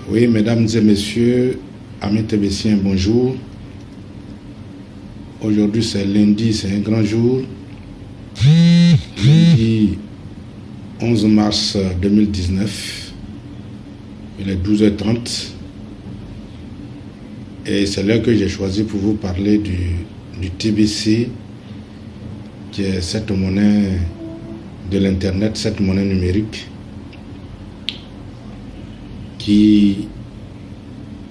Oui, mesdames et messieurs, amis tébéciens, bonjour. Aujourd'hui, c'est lundi, c'est un grand jour. Lundi 11 mars 2019, il est 12h30. Et c'est l'heure que j'ai choisi pour vous parler du TBC, qui est cette monnaie de l'Internet, cette monnaie numérique, qui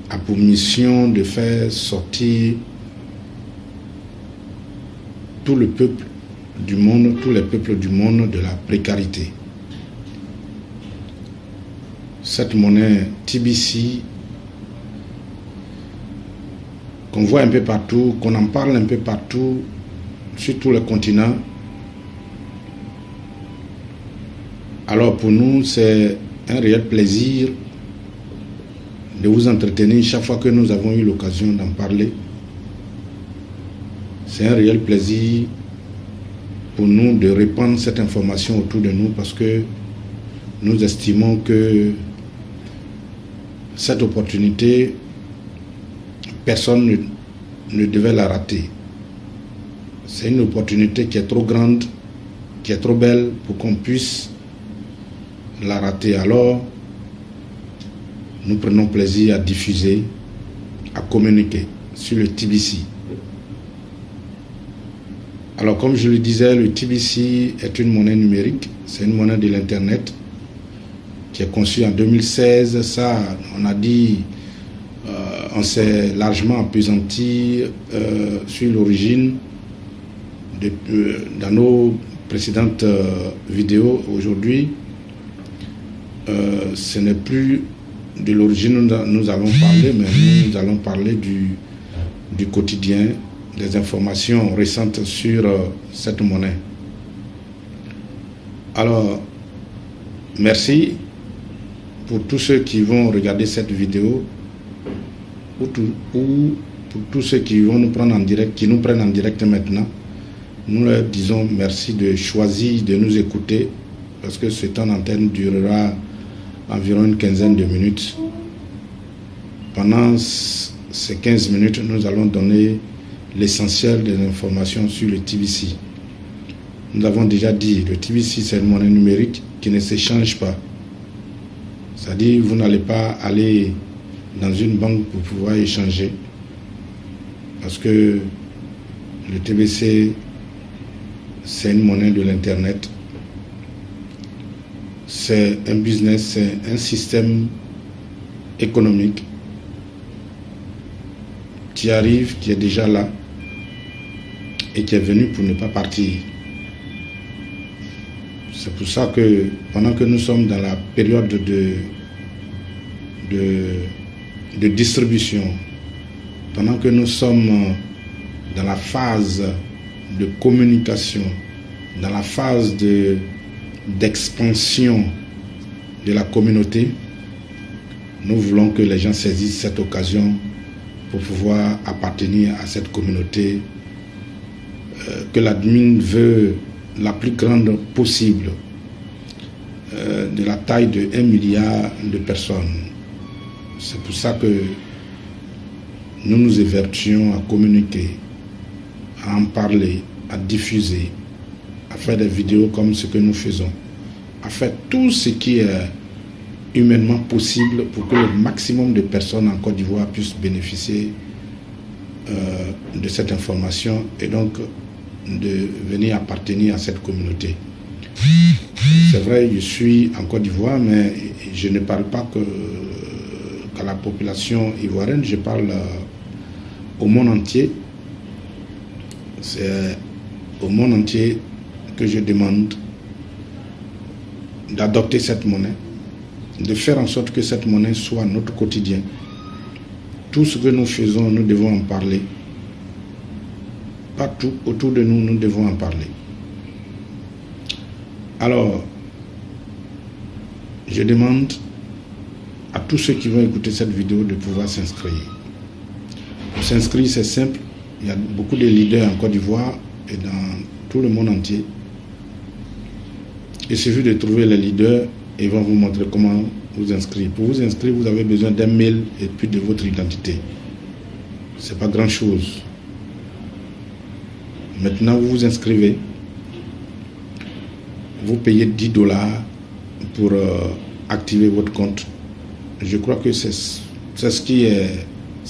a pour mission de faire sortir tout le peuple du monde, tous les peuples du monde de la précarité. Cette monnaie TBC, qu'on voit un peu partout, qu'on en parle un peu partout, sur tous les continents. Alors pour nous, c'est un réel plaisir de vous entretenir chaque fois que nous avons eu l'occasion d'en parler. C'est un réel plaisir pour nous de répandre cette information autour de nous parce que nous estimons que cette opportunité, personne ne devait la rater. C'est une opportunité qui est trop grande, qui est trop belle pour qu'on puisse la rater. Alors, nous prenons plaisir à diffuser, à communiquer sur le TBC. Alors, comme je le disais, le TBC est une monnaie numérique, c'est une monnaie de l'Internet qui est conçue en 2016. Ça, on a dit, on s'est largement appesanti sur l'origine dans nos précédentes vidéos. Aujourd'hui, ce n'est plus de l'origine nous allons parler, mais nous allons parler du quotidien, des informations récentes sur cette monnaie. Alors, merci pour tous ceux qui vont regarder cette vidéo ou pour tous ceux qui vont nous prendre en direct, qui nous prennent en direct maintenant. Nous leur disons merci de choisir de nous écouter parce que cette antenne durera environ une quinzaine de minutes. Pendant ces 15 minutes, nous allons donner l'essentiel des informations sur le TBC. Nous l'avons déjà dit, le TBC c'est une monnaie numérique qui ne s'échange pas. C'est-à-dire vous n'allez pas aller dans une banque pour pouvoir échanger parce que le TBC c'est une monnaie de l'Internet. C'est un business, c'est un système économique qui arrive, qui est déjà là et qui est venu pour ne pas partir. C'est pour ça que pendant que nous sommes dans la période de distribution, pendant que nous sommes dans la phase de communication, dans la phase d'expansion de la communauté, nous voulons que les gens saisissent cette occasion pour pouvoir appartenir à cette communauté que l'admin veut la plus grande possible, de la taille de 1 milliard de personnes. C'est pour ça que nous nous évertuons à communiquer, à en parler, à diffuser, à faire des vidéos comme ce que nous faisons, à faire tout ce qui est humainement possible pour que le maximum de personnes en Côte d'Ivoire puissent bénéficier de cette information et donc de venir appartenir à cette communauté. C'est vrai, je suis en Côte d'Ivoire, mais je ne parle pas qu'à la population ivoirienne, je parle au monde entier. C'est au monde entier que je demande d'adopter cette monnaie, de faire en sorte que cette monnaie soit notre quotidien. Tout ce que nous faisons, nous devons en parler. Partout autour de nous, nous devons en parler. Alors, je demande à tous ceux qui vont écouter cette vidéo de pouvoir s'inscrire. Pour s'inscrire, c'est simple. Il y a beaucoup de leaders en Côte d'Ivoire et dans tout le monde entier. Il suffit de trouver les leaders et vont vous montrer comment vous inscrire. Pour vous inscrire, vous avez besoin d'un mail et puis de votre identité. C'est pas grand chose. Maintenant, vous vous inscrivez. Vous payez $10 pour activer votre compte. Je crois que c'est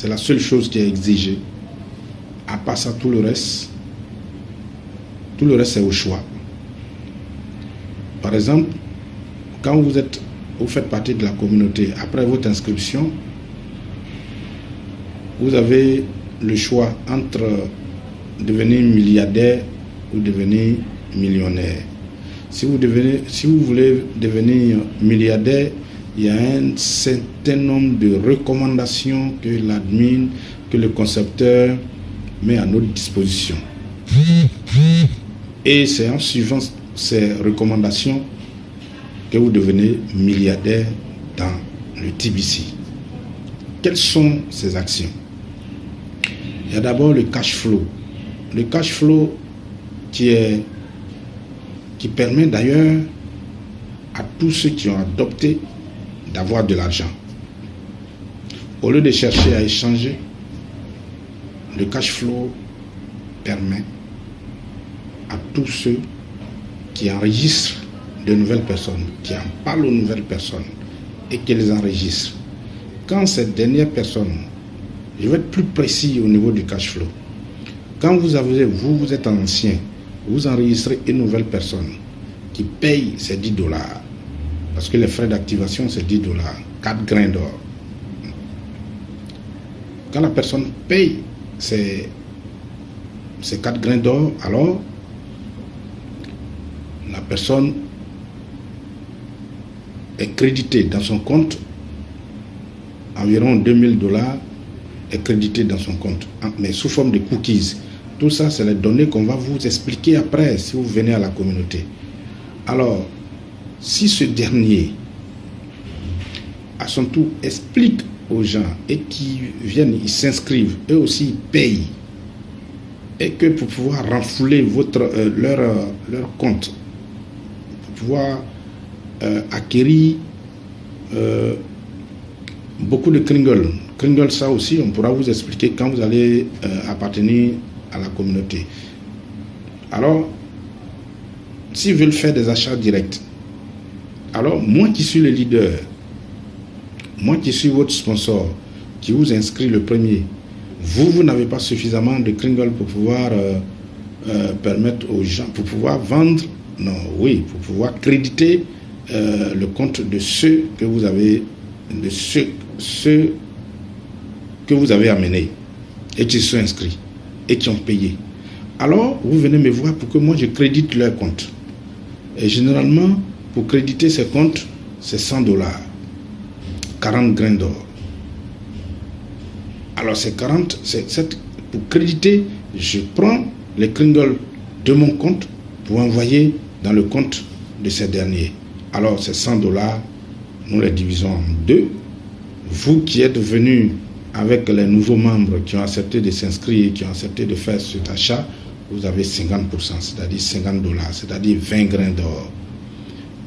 la seule chose qui est exigée. À part ça, tout le reste c'est au choix. Par exemple, quand vous faites partie de la communauté, après votre inscription, vous avez le choix entre devenir milliardaire ou devenir millionnaire. Si vous voulez devenir milliardaire, il y a un certain nombre de recommandations que l'admin, que le concepteur met à notre disposition. Et c'est en suivant ces recommandations que vous devenez milliardaire dans le TBC. Quelles sont ces actions? Il y a d'abord le cash flow. Le cash flow qui permet d'ailleurs à tous ceux qui ont adopté d'avoir de l'argent. Au lieu de chercher à échanger, le cash flow permet à tous ceux qui enregistrent de nouvelles personnes, qui en parlent aux nouvelles personnes et qui les enregistrent. Quand cette dernière personne, je vais être plus précis au niveau du cash flow, quand vous êtes un ancien, vous enregistrez une nouvelle personne qui paye ces $10, parce que les frais d'activation c'est $10, 4 grains d'or. Quand la personne paye ces 4 grains d'or, alors la personne est créditée dans son compte, environ $2000 est crédité dans son compte, mais sous forme de cookies. Tout ça, c'est les données qu'on va vous expliquer après si vous venez à la communauté. Alors, si ce dernier, à son tour, explique aux gens et qui viennent, ils s'inscrivent, eux aussi ils payent, et que pour pouvoir renflouer leur compte, pour pouvoir acquérir beaucoup de Kringle. Kringle, ça aussi, on pourra vous expliquer quand vous allez appartenir à la communauté. Alors, s'ils veulent faire des achats directs, alors moi qui suis le leader, moi qui suis votre sponsor, qui vous inscrit le premier, vous n'avez pas suffisamment de Kringle pour pouvoir permettre aux gens, pour pouvoir vendre, non, oui, pour pouvoir créditer le compte de ceux que vous avez, de ceux que vous avez amenés et qui sont inscrits et qui ont payé. Alors, vous venez me voir pour que moi je crédite leur compte. Et généralement, pour créditer ces comptes, c'est $100, 40 grains d'or. Alors, pour créditer, je prends les Kringle de mon compte pour envoyer dans le compte de ces derniers. Alors, ces $100, nous les divisons en deux. Vous qui êtes venus avec les nouveaux membres qui ont accepté de s'inscrire, qui ont accepté de faire cet achat, vous avez 50%, c'est-à-dire $50, c'est-à-dire 20 grains d'or.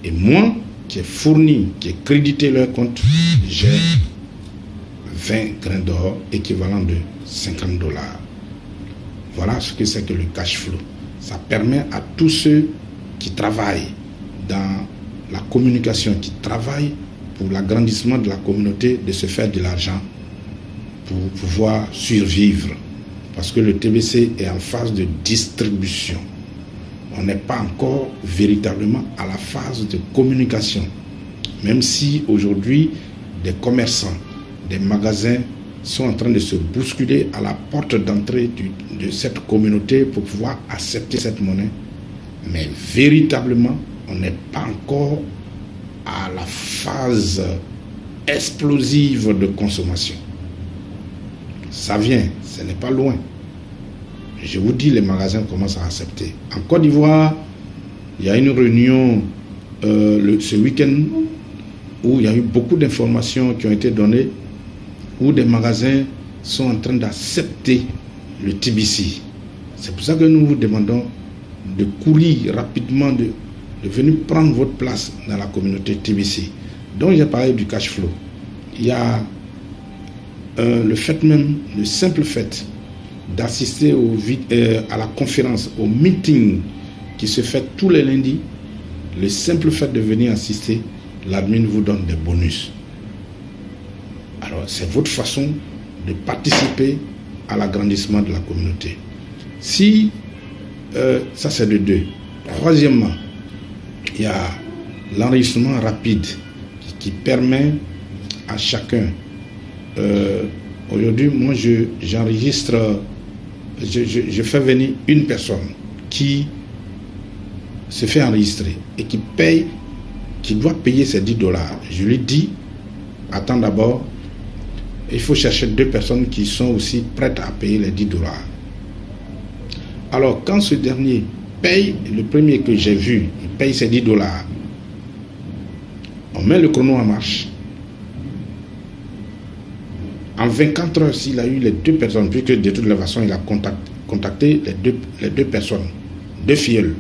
Et moi, qui ai fourni, qui ai crédité leur compte, j'ai 20 grains d'or, équivalent de $50. Voilà ce que c'est que le cash flow. Ça permet à tous ceux qui travaillent dans la communication, qui travaillent pour l'agrandissement de la communauté, de se faire de l'argent pour pouvoir survivre. Parce que le TBC est en phase de distribution. On n'est pas encore véritablement à la phase de communication. Même si aujourd'hui, des commerçants, des magasins sont en train de se bousculer à la porte d'entrée de cette communauté pour pouvoir accepter cette monnaie. Mais véritablement, on n'est pas encore à la phase explosive de consommation. Ça vient, ce n'est pas loin. Je vous dis, les magasins commencent à accepter. En Côte d'Ivoire, il y a une réunion ce week-end où il y a eu beaucoup d'informations qui ont été données, où des magasins sont en train d'accepter le TBC. C'est pour ça que nous vous demandons de courir rapidement, de venir prendre votre place dans la communauté TBC. Donc j'ai parlé du cash flow. Il y a le fait même, le simple fait d'assister à la conférence, au meeting qui se fait tous les lundis. Le simple fait de venir assister, l'admin vous donne des bonus. Alors c'est votre façon de participer à l'agrandissement de la communauté. Si ça c'est de 2. Troisièmement, il y a l'enregistrement rapide qui permet à chacun. Aujourd'hui, moi j'enregistre, je fais venir une personne qui se fait enregistrer et qui doit payer ses $10. Je lui dis, attends d'abord, il faut chercher 2 personnes qui sont aussi prêtes à payer les $10. Alors, quand ce dernier paye, le premier que j'ai vu, il paye ses $10, on met le chrono en marche. En 24 heures, s'il a eu les 2 personnes, puisque de toute façon, il a contacté les deux personnes, 2 filleuls.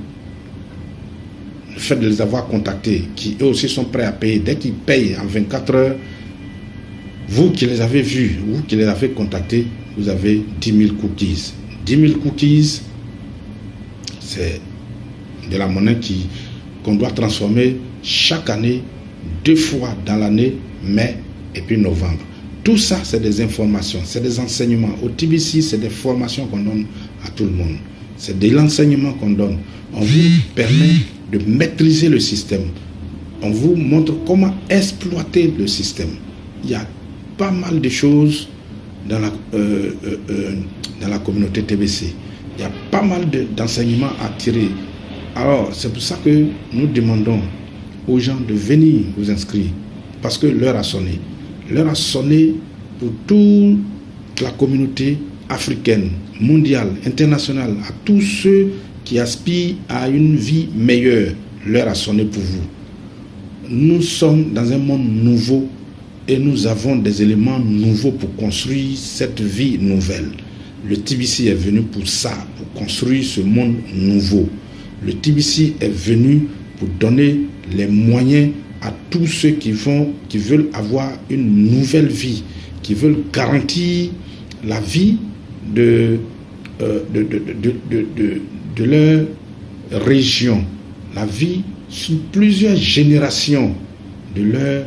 Le fait de les avoir contactés, qui eux aussi sont prêts à payer, dès qu'ils payent en 24 heures, vous qui les avez vus, vous qui les avez contactés, vous avez 10 000 cookies. 10 000 cookies, c'est de la monnaie qu'on doit transformer chaque année, 2 fois dans l'année, mai et puis novembre. Tout ça, c'est des informations, c'est des enseignements. Au TBC, c'est des formations qu'on donne à tout le monde. C'est de l'enseignement qu'on donne. On vous permet de maîtriser le système. On vous montre comment exploiter le système. Il y a pas mal de choses dans la communauté TBC. Il y a pas mal d'enseignements à tirer. Alors, c'est pour ça que nous demandons aux gens de venir vous inscrire. Parce que l'heure a sonné. L'heure a sonné pour toute la communauté africaine, mondiale, internationale, à tous ceux qui aspirent à une vie meilleure. L'heure a sonné pour vous. Nous sommes dans un monde nouveau et nous avons des éléments nouveaux pour construire cette vie nouvelle. Le TBC est venu pour ça, pour construire ce monde nouveau. Le TBC est venu pour donner les moyens à tous ceux qui veulent avoir une nouvelle vie, qui veulent garantir la vie de leur région, la vie sur plusieurs générations de leur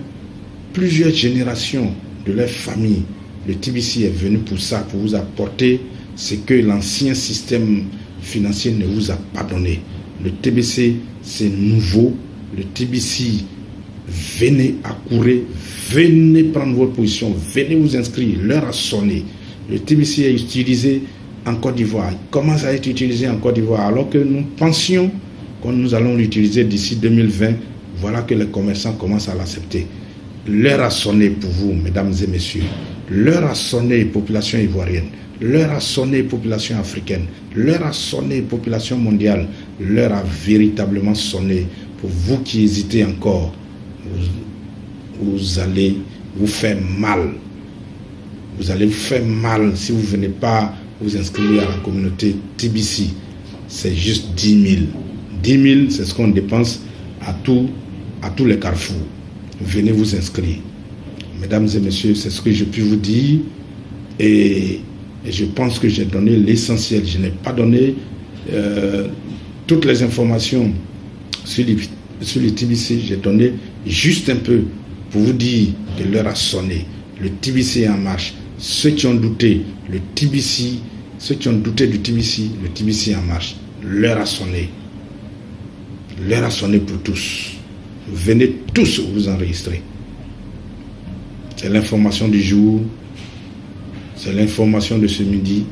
famille. Le TBC est venu pour ça, pour vous apporter ce que l'ancien système financier ne vous a pas donné. Le TBC, c'est nouveau. Le TBC, venez accourir, venez prendre votre position, venez vous inscrire. L'heure a sonné. Le TBC est utilisé en Côte d'Ivoire. Il commence à être utilisé en Côte d'Ivoire alors que nous pensions que nous allons l'utiliser d'ici 2020. Voilà que les commerçants commencent à l'accepter. L'heure a sonné pour vous, mesdames et messieurs. L'heure a sonné, population ivoirienne. L'heure a sonné, population africaine. L'heure a sonné, population mondiale. L'heure a véritablement sonné. Pour vous qui hésitez encore, vous allez vous faire mal. Vous allez vous faire mal si vous ne venez pas vous inscrire à la communauté TBC. C'est juste 10 000. 10 000, c'est ce qu'on dépense à tous les carrefours. Venez vous inscrire. Mesdames et messieurs, c'est ce que je puis vous dire. Et je pense que j'ai donné l'essentiel. Je n'ai pas donné toutes les informations sur le TBC. J'ai donné juste un peu pour vous dire que l'heure a sonné. Le TBC est en marche. Ceux qui ont douté, ceux qui ont douté du TBC, le TBC est en marche. L'heure a sonné. L'heure a sonné pour tous. Venez tous vous enregistrer. C'est l'information du jour. C'est l'information de ce midi.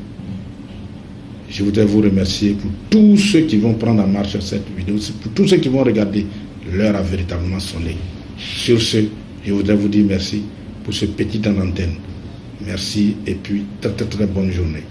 Je voudrais vous remercier pour tous ceux qui vont prendre en marche cette vidéo. Pour tous ceux qui vont regarder, l'heure a véritablement sonné. Sur ce, je voudrais vous dire merci pour ce petit temps d'antenne. Merci et puis très très très bonne journée.